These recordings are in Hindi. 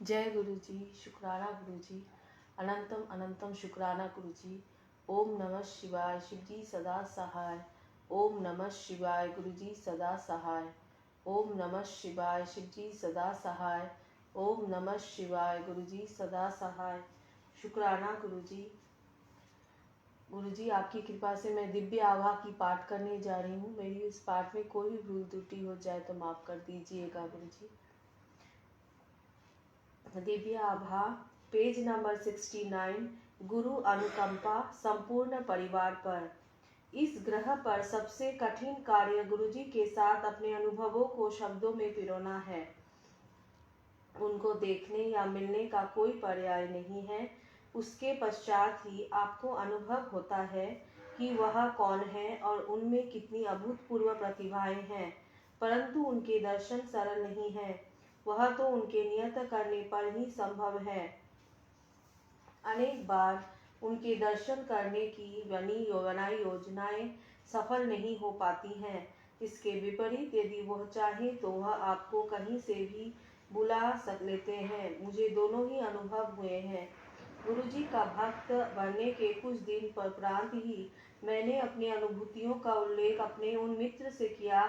जय गुरु जी, शुक्राना गुरु जी, अनंतम अनंतम शुक्राना गुरु जी। ओम नमः शिवाय, शिव जी सदा सहाय। ओम नमः शिवाय, गुरु जी सदा सहाय। ओम नमः शिवाय, शिव जी सदा सहाय। ओम नमः शिवाय, गुरु जी सदा सहाय। शुक्राना गुरु जी। गुरु जी, आपकी कृपा से मैं दिव्य आभा की पाठ करने जा रही हूँ। मेरी इस पाठ में कोई भी भूल त्रुटि हो जाए तो माफ कर दीजिएगा गुरु जी। दिव्य आभा, पेज नंबर 69। गुरु अनुकंपा संपूर्ण परिवार पर। इस ग्रह पर सबसे कठिन कार्य गुरुजी के साथ अपने अनुभवों को शब्दों में पिरोना है। उनको देखने या मिलने का कोई पर्याय नहीं है। उसके पश्चात ही आपको अनुभव होता है कि वह कौन है और उनमें कितनी अभूतपूर्व प्रतिभाएं हैं। परंतु उनके दर्शन सरल नहीं है। वह तो उनके नियत करने पर ही संभव है। अनेक बार उनके दर्शन करने की बनाई योजनाएं सफल नहीं हो पाती हैं। इसके विपरीत यदि वह चाहे तो वह आपको कहीं से भी बुला लेते हैं। मुझे दोनों ही अनुभव हुए हैं। गुरुजी का भक्त बनने के कुछ दिन पर उपरांत ही मैंने अपनी अनुभूतियों का उल्लेख अपने उन मित्र से किया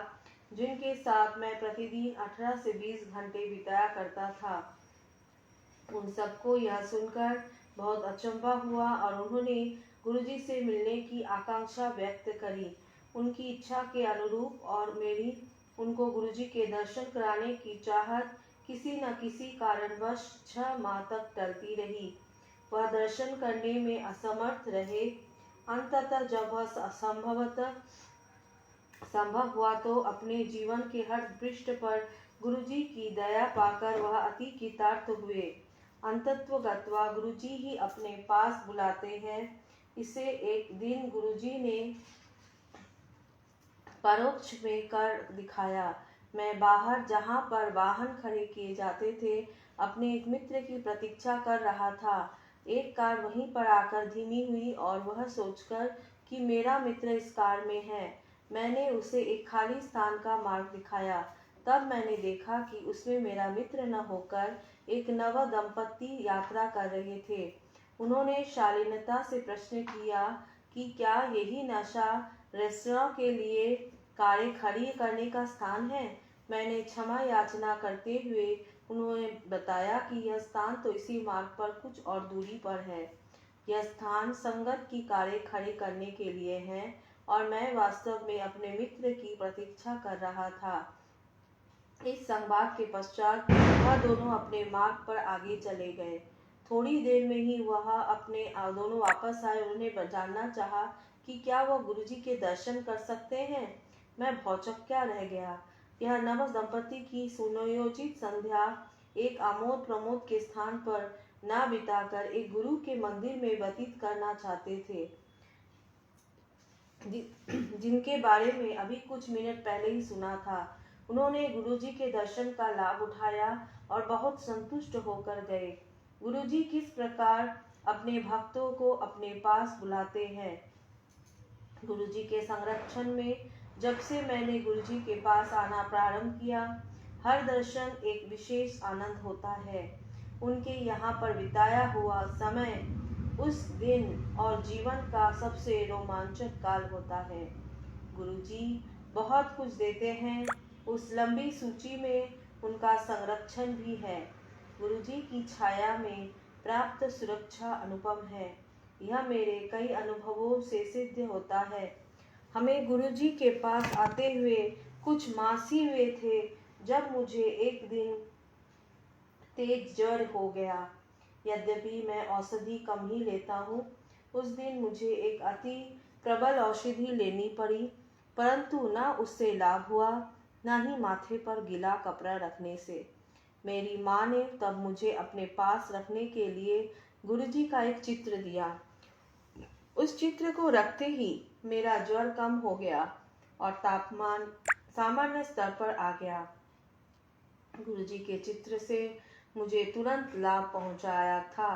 जिनके साथ मैं प्रतिदिन 18 से 20 घंटे बिताया करता था। उन सबको यह सुनकर बहुत अचंभा हुआ और उन्होंने गुरुजी से मिलने की आकांक्षा व्यक्त करी। उनकी इच्छा के अनुरूप और मेरी उनको गुरुजी के दर्शन कराने की चाहत किसी न किसी कारणवश 6 माह तक टलती रही। वह दर्शन करने में असमर्थ रहे। अंततः जब वह संभव हुआ तो अपने जीवन के हर पृष्ठ पर गुरुजी की दया पाकर वह अति कृतार्थ हुए। अंतत्वगत्वा गुरुजी ही अपने पास बुलाते हैं। इसे एक दिन गुरुजी ने परोक्ष में कर दिखाया। मैं बाहर जहाँ पर वाहन खड़े किए जाते थे अपने एक मित्र की प्रतीक्षा कर रहा था। एक कार वहीं पर आकर धीमी हुई और वह सोचकर कि मेरा मित्र इस कार में है, मैंने उसे एक खाली स्थान का मार्ग दिखाया। तब मैंने देखा कि उसमें मेरा मित्र न होकर एक नव दंपति यात्रा कर रहे थे। उन्होंने शालीनता से प्रश्न किया कि क्या यही नशा रेस्तरां के लिए कारें खड़ी करने का स्थान है। मैंने क्षमा याचना करते हुए उन्होंने बताया कि यह स्थान तो इसी मार्ग पर कुछ और दूरी पर है। यह स्थान संगत की कारें खड़ी करने के लिए है और मैं वास्तव में अपने मित्र की प्रतीक्षा कर रहा था। इस संवाद के पश्चात वह दोनों अपने मार्ग पर आगे चले गए। थोड़ी देर में ही वह अपने दोनों वापस आए। उन्हें जानना चाहा कि क्या वह गुरुजी के दर्शन कर सकते हैं। मैं भौचक्का रह गया। यह नव दंपति की सुनियोजित संध्या एक आमोद प्रमोद के स्थान पर ना बिताकर एक गुरु के मंदिर में व्यतीत करना चाहते थे, जिनके बारे में अभी कुछ मिनट पहले ही सुना था। उन्होंने गुरुजी के दर्शन का लाभ उठाया और बहुत संतुष्ट होकर गए। गुरुजी किस प्रकार अपने भक्तों को अपने पास बुलाते हैं। गुरुजी के संरक्षण में जब से मैंने गुरुजी के पास आना प्रारंभ किया, हर दर्शन एक विशेष आनंद होता है। उनके यहाँ पर बिताया हुआ समय उस दिन और जीवन का सबसे रोमांचक काल होता है। गुरुजी बहुत कुछ देते हैं। उस लंबी सूची में उनका संरक्षण भी है। गुरुजी की छाया में प्राप्त सुरक्षा अनुपम है। यह मेरे कई अनुभवों से सिद्ध होता है। हमें गुरुजी के पास आते हुए कुछ मास ही हुए थे जब मुझे एक दिन तेज जड़ हो गया। यद्यपि मैं औषधि कम ही लेता हूँ, उस दिन मुझे एक अति प्रबल औषधि लेनी पड़ी, परंतु न उससे लाभ हुआ, न ही माथे पर गीला कपड़ा रखने से। मेरी माँ ने तब मुझे अपने पास रखने के लिए गुरुजी का एक चित्र दिया। उस चित्र को रखते ही मेरा ज्वर कम हो गया और तापमान सामान्य स्तर पर आ गया। गुरुजी के चित्र से मुझे तुरंत लाभ पहुंचाया था।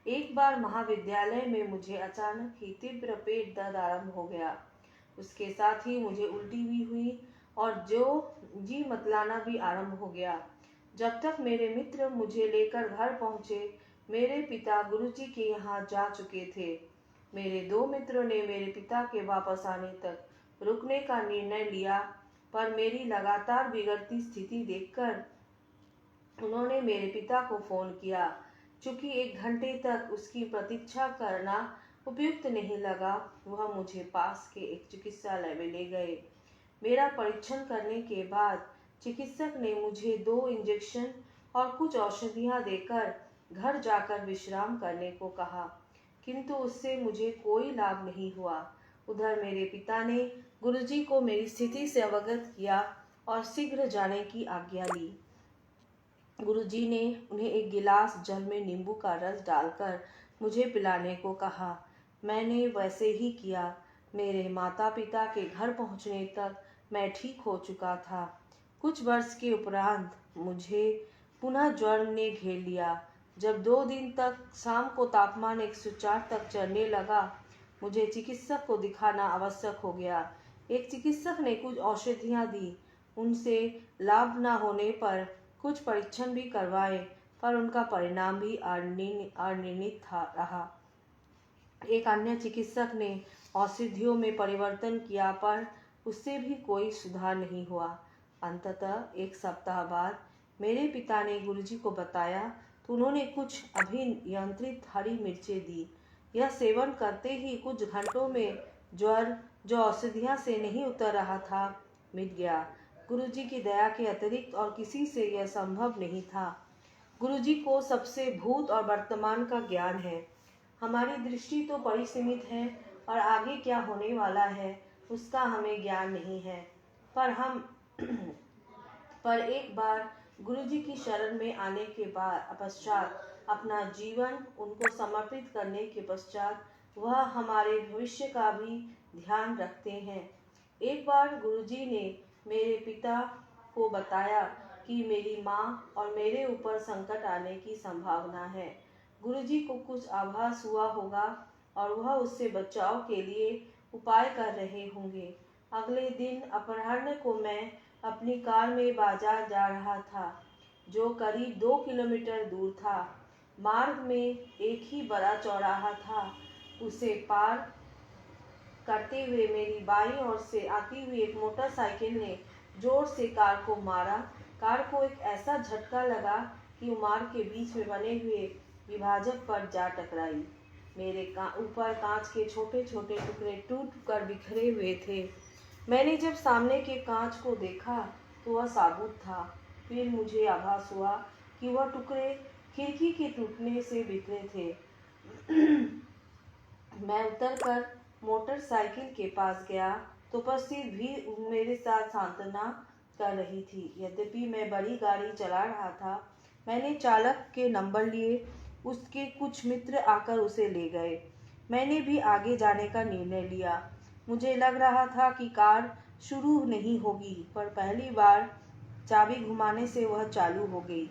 एक बार महाविद्यालय में मुझे अचानक ही तीव्र पेट दर्द आरंभ हो गया। उसके साथ ही मुझे उल्टी भी हुई और जी मतलाना भी आरंभ हो गया। जब तक मेरे मित्र मुझे लेकर घर पहुंचे, मेरे पिता गुरुजी के यहाँ जा चुके थे। मेरे दो मित्रों ने मेरे पिता के वापस आने तक रुकने का निर्णय लिया, पर मेरी लगातार बिगड़ती स्थिति देखकर उन्होंने मेरे पिता को फोन किया। चूंकि 1 घंटे तक उसकी प्रतीक्षा करना उपयुक्त नहीं लगा, वह मुझे पास के एक चिकित्सालय में ले गए। मेरा परीक्षण करने के बाद चिकित्सक ने मुझे 2 इंजेक्शन और कुछ औषधियां देकर घर जाकर विश्राम करने को कहा, किंतु उससे मुझे कोई लाभ नहीं हुआ। उधर मेरे पिता ने गुरुजी को मेरी स्थिति से अवगत किया और शीघ्र जाने की आज्ञा ली। गुरुजी ने उन्हें एक गिलास जल में नींबू का रस डालकर मुझे पिलाने को कहा। मैंने वैसे ही किया। मेरे माता पिता के घर पहुंचने तक मैं ठीक हो चुका था। कुछ वर्ष के उपरांत मुझे पुनः ज्वर ने घेर लिया। जब 2 दिन तक शाम को तापमान 104 तक चढ़ने लगा, मुझे चिकित्सक को दिखाना आवश्यक हो गया। एक चिकित्सक ने कुछ औषधियां दी। उनसे लाभ न होने पर कुछ परीक्षण भी करवाए, पर उनका परिणाम भी अनिर्णित रहा। एक अन्य चिकित्सक ने औषधियों में परिवर्तन किया, पर उससे भी कोई सुधार नहीं हुआ। अंततः 1 सप्ताह बाद मेरे पिता ने गुरुजी को बताया, तो उन्होंने कुछ अभियंत्रित हरी मिर्चें दी। यह सेवन करते ही कुछ घंटों में ज्वर, जो औषधियों से नहीं उतर रहा था, मिट गया। गुरुजी की दया के अतिरिक्त और किसी से यह संभव नहीं था। गुरुजी को सबसे भूत और वर्तमान का ज्ञान है। हमारी दृष्टि तो परिसीमित है और आगे क्या होने वाला है उसका हमें ज्ञान नहीं है। पर एक बार गुरुजी की शरण में आने के पश्चात, अपना जीवन उनको समर्पित करने के पश्चात, वह हमारे भविष्य का भी ध्यान रखते हैं। एक बार गुरुजी ने मेरे पिता को बताया कि मेरी माँ और मेरे ऊपर संकट आने की संभावना है। गुरुजी को कुछ आभास हुआ होगा और वह उससे बचाव के लिए उपाय कर रहे होंगे। अगले दिन अपराह्न को मैं अपनी कार में बाजार जा रहा था, जो करीब 2 किलोमीटर दूर था। मार्ग में एक ही बड़ा चौराहा था। उसे पार करते हुए मेरी बाईं ओर से आती हुई एक मोटरसाइकिल ने जोर से कार को मारा। कार को एक ऐसा झटका लगा कि वो मार्ग के बीच में बने हुए विभाजक पर जा टकराई। मेरे ऊपर कांच के छोटे छोटे टुकड़े टूट कर बिखरे हुए थे। मैंने जब सामने के कांच को देखा तो वह साबुत था। फिर मुझे आभास हुआ कि वह टुकड़े खिड़की के टूटने से बिखरे थे। मैं उतरकर मोटरसाइकिल के पास गया तो उपस्थित भी मेरे साथ सांत्वना कर रही थी। यद्यपि मैं बड़ी गाड़ी चला रहा था, मैंने चालक के नंबर लिए। उसके कुछ मित्र आकर उसे ले गए। मैंने भी आगे जाने का निर्णय लिया। मुझे लग रहा था कि कार शुरू नहीं होगी, पर पहली बार चाबी घुमाने से वह चालू हो गई।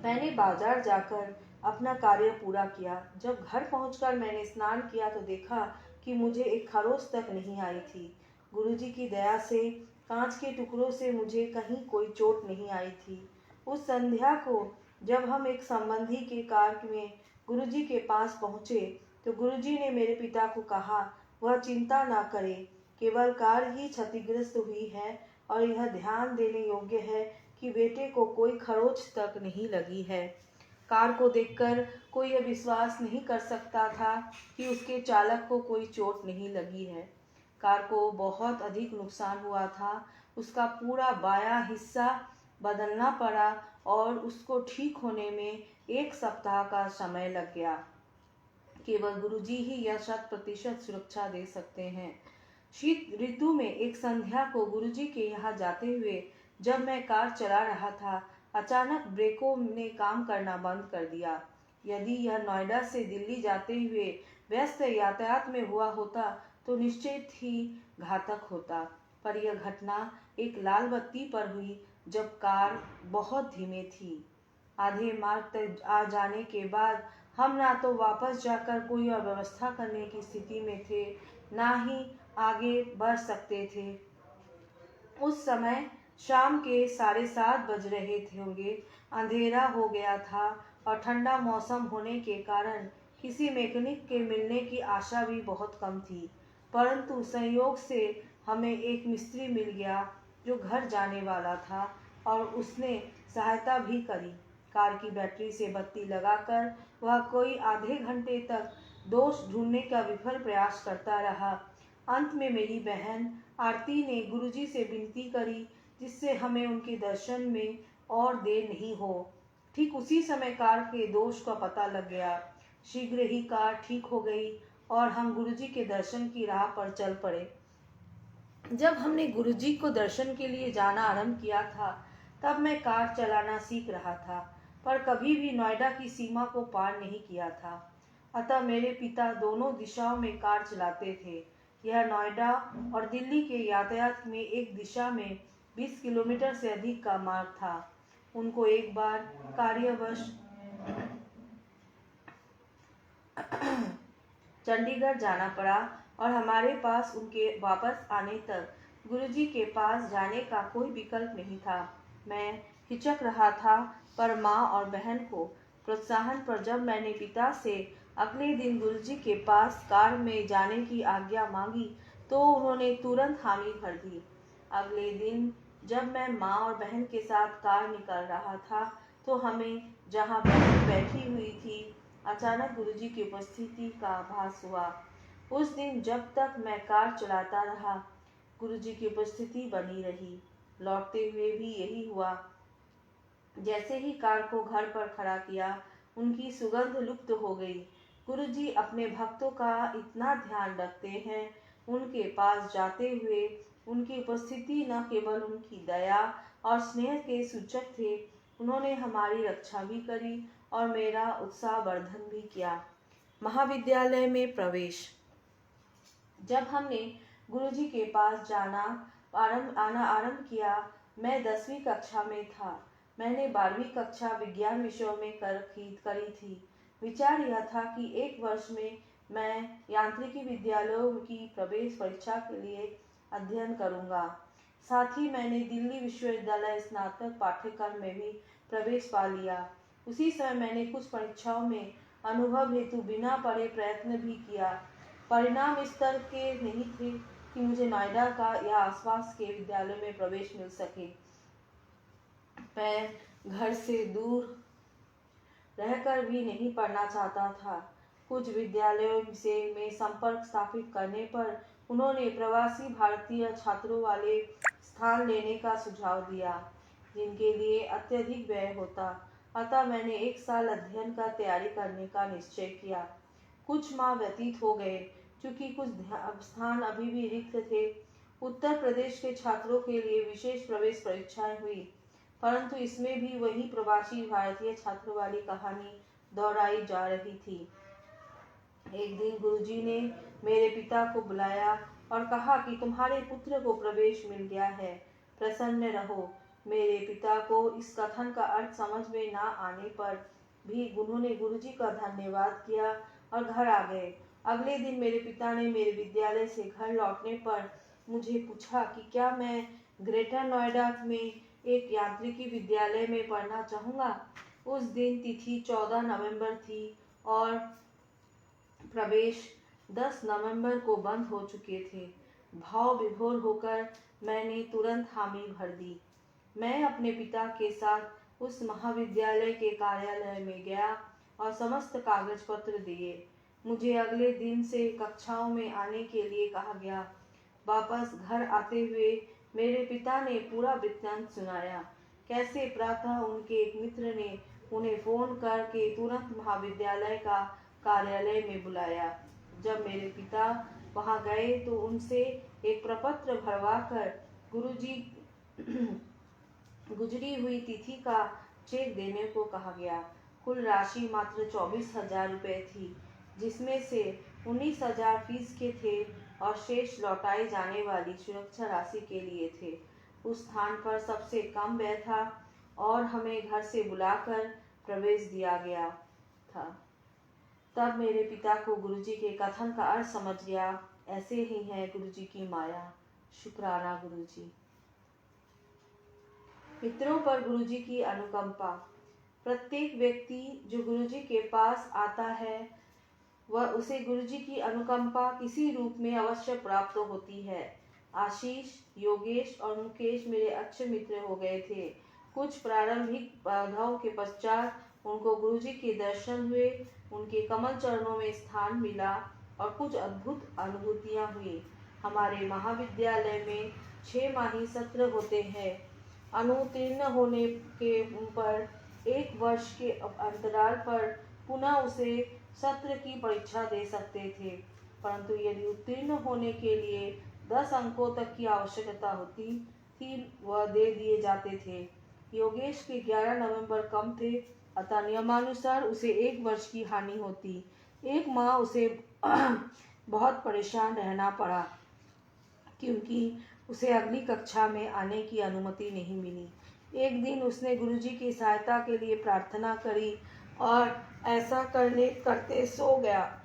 मैंने बाजार जाकर अपना कार्य पूरा किया। जब घर पहुंचकर मैंने स्नान किया तो देखा कि मुझे एक खरोंच तक नहीं आई थी। गुरुजी की दया से कांच के टुकड़ों से मुझे कहीं कोई चोट नहीं आई थी। उस संध्या को जब हम एक संबंधी के कार में गुरुजी के पास पहुंचे तो गुरुजी ने मेरे पिता को कहा, वह चिंता ना करे, केवल कार ही क्षतिग्रस्त हुई है और यह ध्यान देने योग्य है कि बेटे को कोई खरोंच तक नहीं लगी है। कार को देखकर कोई यह विश्वास नहीं कर सकता था कि उसके चालक को कोई चोट नहीं लगी है। कार को बहुत अधिक नुकसान हुआ था। उसका पूरा बायां हिस्सा बदलना पड़ा और उसको ठीक होने में 1 सप्ताह का समय लग गया। केवल गुरुजी ही यह 100% सुरक्षा दे सकते हैं। शीत ऋतु में एक संध्या को गुरुजी के यहाँ जाते हुए जब मैं कार चला रहा था, अचानक ब्रेकों ने काम करना बंद कर दिया। यदि यह नोएडा से दिल्ली जाते हुए व्यस्त यातायात में हुआ होता तो निश्चित ही घातक होता, पर यह घटना एक लाल बत्ती पर हुई जब कार बहुत धीमे थी। आधे मार्ग तक आ जाने के बाद हम ना तो वापस जाकर कोई और व्यवस्था करने की स्थिति में थे, ना ही आगे बढ़ सकते थे। उस समय शाम के 7:30 बज रहे थे होंगे। अंधेरा हो गया था और ठंडा मौसम होने के कारण किसी मैकेनिक के मिलने की आशा भी बहुत कम थी। परंतु संयोग से हमें एक मिस्त्री मिल गया जो घर जाने वाला था और उसने सहायता भी करी। कार की बैटरी से बत्ती लगाकर वह कोई आधे घंटे तक दोष ढूंढने का विफल प्रयास करता रहा। अंत में मेरी बहन आरती ने गुरुजी से विनती करी जिससे हमें उनके दर्शन में और देर नहीं हो। ठीक उसी समय कार के दोष का पता लग गया। शीघ्र ही कार ठीक हो गई और हम गुरुजी के दर्शन की राह पर चल पड़े। जब हमने गुरुजी को दर्शन के लिए जाना आरंभ किया था तब मैं कार चलाना सीख रहा था, पर कभी भी नोएडा की सीमा को पार नहीं किया था। अतः मेरे पिता दोनों दिशाओं में कार चलाते थे। यह नोएडा और दिल्ली के यातायात में एक दिशा में 20 किलोमीटर से अधिक का मार्ग था। उनको एक बार कार्यवश चंडीगढ़ जाना पड़ा और हमारे पास उनके वापस आने तक गुरुजी के पास जाने का कोई विकल्प नहीं था। मैं हिचक रहा था, पर माँ और बहन को प्रोत्साहन पर जब मैंने पिता से अगले दिन गुरुजी के पास कार में जाने की आज्ञा मांगी तो उन्होंने तुरंत हामी भर दी। अगले दिन जब मैं माँ और बहन के साथ कार निकल रहा था तो हमें जहाँ बहन बैठी हुई थी अचानक गुरुजी की उपस्थिति का आभास हुआ। उस दिन जब तक मैं कार चलाता रहा गुरुजी की उपस्थिति बनी रही। लौटते हुए भी यही हुआ। जैसे ही कार को घर पर खड़ा किया उनकी सुगंध लुप्त हो गई। गुरुजी अपने भक्तों का इतना ध्यान रखते हैं। उनके पास जाते हुए उनकी उपस्थिति न केवल उनकी दया और स्नेह के सूचक थे, उन्होंने हमारी रक्षा भी करी और मेरा उत्साहवर्धन भी किया। महाविद्यालय में प्रवेश। जब हमने गुरुजी के पास आना आरंभ किया, मैं 10वीं कक्षा में था। मैंने 12वीं कक्षा विज्ञान विषयों में करी थी। विचार यह था कि एक वर्ष में मैं यांत्रिकी विद्यालयों की प्रवेश परीक्षा के लिए अध्ययन करूंगा। साथ ही मैंने दिल्ली विश्वविद्यालय स्नातक पाठ्यक्रम में भी प्रवेश पा लिया। उसी समय मैंने कुछ परीक्षाओं में अनुभव हेतु बिना पढ़े प्रयत्न भी किया। परिणाम इस तरह के नहीं थे कि मुझे नोएडा का या आसपास के विद्यालय में प्रवेश मिल सके। मैं घर से दूर रहकर भी नहीं पढ़ना चाहता था। कुछ विद्यालयों से में संपर्क स्थापित करने पर उन्होंने प्रवासी भारतीय छात्रों वाले स्थान लेने का सुझाव दिया, जिनके लिए अत्यधिक व्यय होता। अतः मैंने 1 साल अध्ययन का तैयारी करने का निश्चय किया। कुछ माह व्यतीत हो गए। चूंकि कुछ स्थान अभी भी रिक्त थे, उत्तर प्रदेश के छात्रों के लिए विशेष प्रवेश परीक्षाएं हुई, परंतु इसमें भी वही प्रवासी भारतीय छात्रों वाली कहानी दोहराई जा रही थी। एक दिन गुरुजी ने मेरे पिता को बुलाया और कहा कि तुम्हारे पुत्र को प्रवेश मिल गया है, प्रसन्न रहो। मेरे पिता को इस कथन का अर्थ समझ में ना आने पर भी उन्होंने गुरुजी का धन्यवाद किया और घर आ गए। अगले दिन मेरे पिता ने मेरे विद्यालय से घर लौटने पर मुझे पूछा कि क्या मैं ग्रेटर नोएडा में एक यांत्रिकी विद्यालय में पढ़ना चाहूँगा। उस दिन तिथि 14 नवंबर थी और प्रवेश 10 नवंबर को बंद हो चुके थे। भाव विभोर होकर मैंने तुरंत हामी भर दी। मैं अपने पिता के साथ उस महाविद्यालय के कार्यालय में गया और समस्त कागज पत्र दिए। मुझे अगले दिन से कक्षाओं में आने के लिए कहा गया। वापस घर आते हुए मेरे पिता ने पूरा वृत्तांत सुनाया। कैसे प्रातः उनके एक मित्र ने उन्हें फोन करके तुरंत महाविद्यालय का कार्यालय में बुलाया। जब मेरे पिता वहां गए तो उनसे एक प्रपत्र भरवाकर गुजरी हुई तिथि का चेक देने को कहा गया। कुल राशि मात्र 24,000 रुपये थी, जिसमें से 19,000 फीस के थे और शेष लौटाए जाने वाली सुरक्षा राशि के लिए थे। उस स्थान पर सबसे कम व्यय था और हमें घर से बुलाकर प्रवेश दिया गया था। तब मेरे पिता को गुरुजी के कथन का अर्थ समझ गया। ऐसे ही है गुरुजी की माया। शुक्राना गुरुजी। मित्रों पर गुरुजी की अनुकंपा। प्रत्येक व्यक्ति जो गुरुजी के पास आता है वह उसे गुरुजी की अनुकंपा किसी रूप में अवश्य प्राप्त होती है। आशीष, योगेश और मुकेश मेरे अच्छे मित्र हो गए थे। कुछ प्रारंभिक बाधाओं के पश्चात उनको गुरुजी के दर्शन हुए, उनके कमल चरणों में स्थान मिला और कुछ अद्भुत अनुभूतियां हुई। हमारे महाविद्यालय में 6 माही सत्र होते हैं। अनुत्तीर्ण होने के पर 1 वर्ष के अंतराल पर पुनः उसे सत्र की परीक्षा दे सकते थे, परंतु यदि उत्तीर्ण होने के लिए 10 अंकों तक की आवश्यकता होती थी वह दे दिए जाते थे। योगेश के 11 नवंबर कम थे, अतः नियमानुसार उसे 1 वर्ष की हानि होती। 1 माह उसे बहुत परेशान रहना पड़ा, क्योंकि उसे अगली कक्षा में आने की अनुमति नहीं मिली। एक दिन उसने गुरुजी की सहायता के लिए प्रार्थना करी और ऐसा करते सो गया।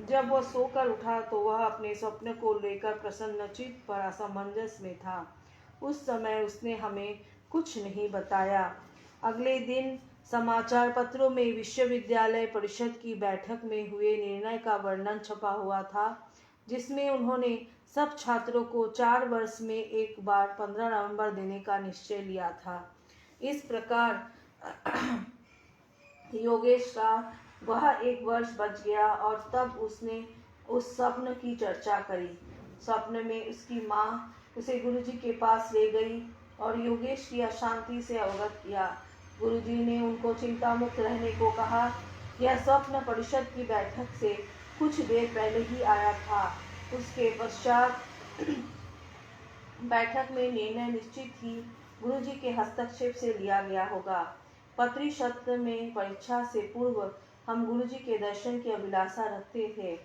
जब वह सोकर उठा तो वह अपने स्वप्न को लेकर प्रसन्नचित्त पर असमंजस में था। उस समय उसने हमें कुछ नहीं बताया। अगले दिन समाचार पत्रों में विश्वविद्यालय परिषद की बैठक में हुए निर्णय का वर्णन छपा हुआ था, जिसमें उन्होंने सब छात्रों को 4 वर्ष में एक बार 15 नवंबर देने का निश्चय लिया था। इस प्रकार योगेश का वह 1 वर्ष बच गया और तब उसने उस स्वप्न की चर्चा करी। स्वप्न में उसकी माँ उसे गुरुजी के पास ले गई और योगेश की अशांति से अवगत किया। गुरुजी ने उनको चिंता मुक्त रहने को कहा। यह स्वप्न परिषद की बैठक से कुछ देर पहले ही आया था। उसके पश्चात बैठक में निर्णय निश्चित ही गुरुजी के हस्तक्षेप से लिया गया होगा। पत्री सत्र में परीक्षा से पूर्व हम गुरुजी के दर्शन की अभिलाषा रखते थे।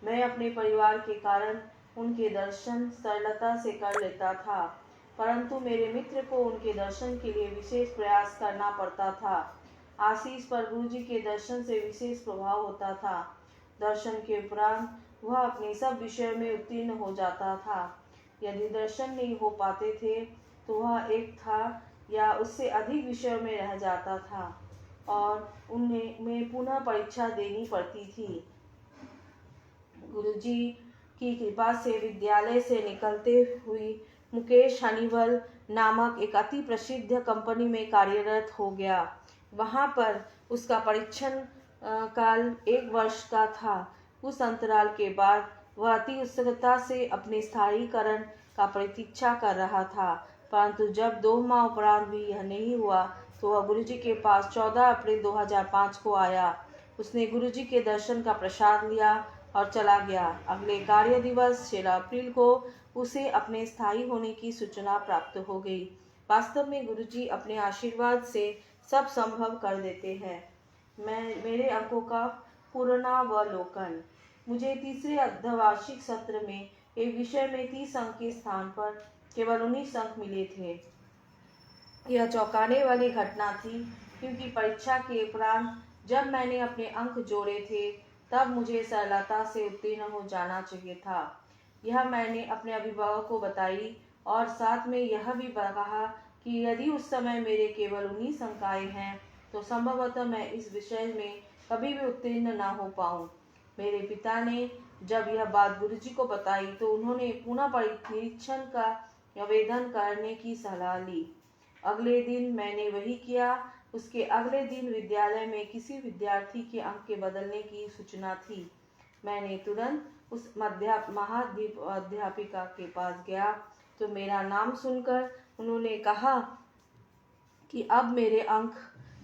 मैं अपने परिवार के कारण उनके दर्शन सरलता से कर लेता था, परंतु मेरे मित्र को उनके दर्शन के लिए विशेष प्रयास करना पड़ता था। आशीष पर गुरुजी के दर्शन से विशेष प्रभाव होता था। दर्शन के उपरांत वह अपने सब विषयों में उत्तीर्ण हो जाता था। यदि दर्शन नहीं हो पाते थे तो वह एक था या उससे अधिक विषयों में रह जाता था और उन्हें पुनः परीक्षा देनी पड़ती थी। गुरुजी की कृपा से विद्यालय से निकलते हुए मुकेश हनीवल नामक एक अति प्रसिद्ध कंपनी में कार्यरत हो गया। वहां पर उसका परीक्षण काल 1 वर्ष का था। उस अंतराल के बाद वह अति उत्सुकता से अपने स्थायीकरण का प्रतीक्षा कर रहा था, परंतु जब 2 माह उपरांत भी यह नहीं हुआ तो वह गुरुजी के पास 14 अप्रैल 2005 को आया। उसने गुरुजी के दर्शन का प्रसाद लिया और चला गया। अगले कार्य दिवस 16 अप्रैल को उसे अपने स्थायी होने की सूचना प्राप्त हो गई। वास्तव में गुरुजी अपने आशीर्वाद से सब संभव कर देते हैं। मेरे अंकों का पुनरावलोकन। मुझे तीसरे अर्धवार्षिक सत्र में एक विषय में 30 अंक के स्थान पर केवल 19 अंक मिले थे। यह चौंकाने वाली घटना थी, क्योंकि परीक्षा के उपरांत जब मैंने अपने अंक जोड़े थे तब मुझे सरलता से उत्तीर्ण हो जाना चाहिए था। यह मैंने अपने अभिभावक को बताई और साथ में यह भी कहा कि यदि उस समय मेरे केवल 19 अंक आए हैं तो संभवतः मैं इस विषय में कभी भी उत्तीर्ण ना हो पाऊं। मेरे पिता ने जब यह बात गुरुजी को बताई तो उन्होंने पुनः निरीक्षण का आवेदन करने की सलाह ली। अगले दिन मैंने वही किया। उसके अगले दिन विद्यालय में किसी विद्यार्थी के अंक के बदलने की सूचना थी। मैंने तुरंत उस महाअध्यापिका के पास गया तो मेरा नाम सुनकर उन्होंने कहा कि अब मेरे अंक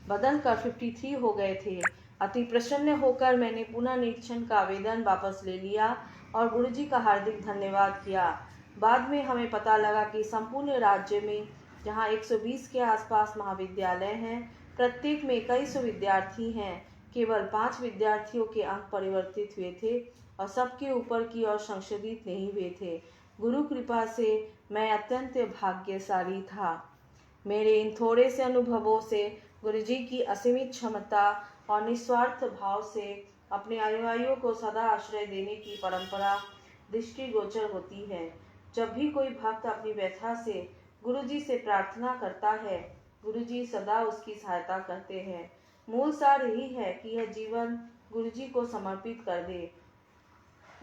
बदलकर 53 हो गए थे। अति प्रसन्न होकर मैंने पुनः निरीक्षण का आवेदन वापस ले लिया और गुरुजी का हार्दिक धन्यवाद किया। बाद में हमें पता लगा कि संपूर्ण राज्य में जहां 120 के आसपास महाविद्यालय हैं, प्रत्येक में कई सौ विद्यार्थी हैं, केवल 5 विद्यार्थियों के अंक परिवर्तित हुए थे और सबके ऊपर की ओर संशोधित नहीं हुए थे। गुरु कृपा से मैं अत्यंत भाग्यशाली था। मेरे इन थोड़े से अनुभवों से गुरुजी की असीमित क्षमता और निस्वार्थ भाव से अपने अनुयायियों को सदा आश्रय देने की परंपरा दृष्टिगोचर होती है। जब भी कोई भक्त अपनी व्यथा से गुरुजी से प्रार्थना करता है गुरुजी सदा उसकी सहायता करते हैं। मूल सार यही है कि यह जीवन गुरुजी को समर्पित कर दे।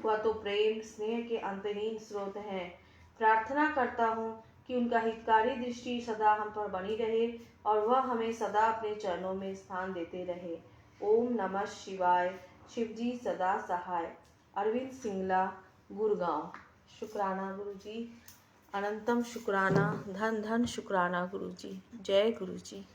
वह तो प्रेम स्नेह के अंतहीन स्रोत हैं। प्रार्थना करता हूँ कि उनका हितकारी दृष्टि सदा हम पर बनी रहे और वह हमें सदा अपने चरणों में स्थान देते रहे। ओम नमः शिवाय। शिवजी सदा सहाय। अरविंद सिंगला, गुड़गांव। शुक्राना गुरुजी, अनंतम शुक्राना, धन धन शुक्राना गुरुजी। जय गुरुजी।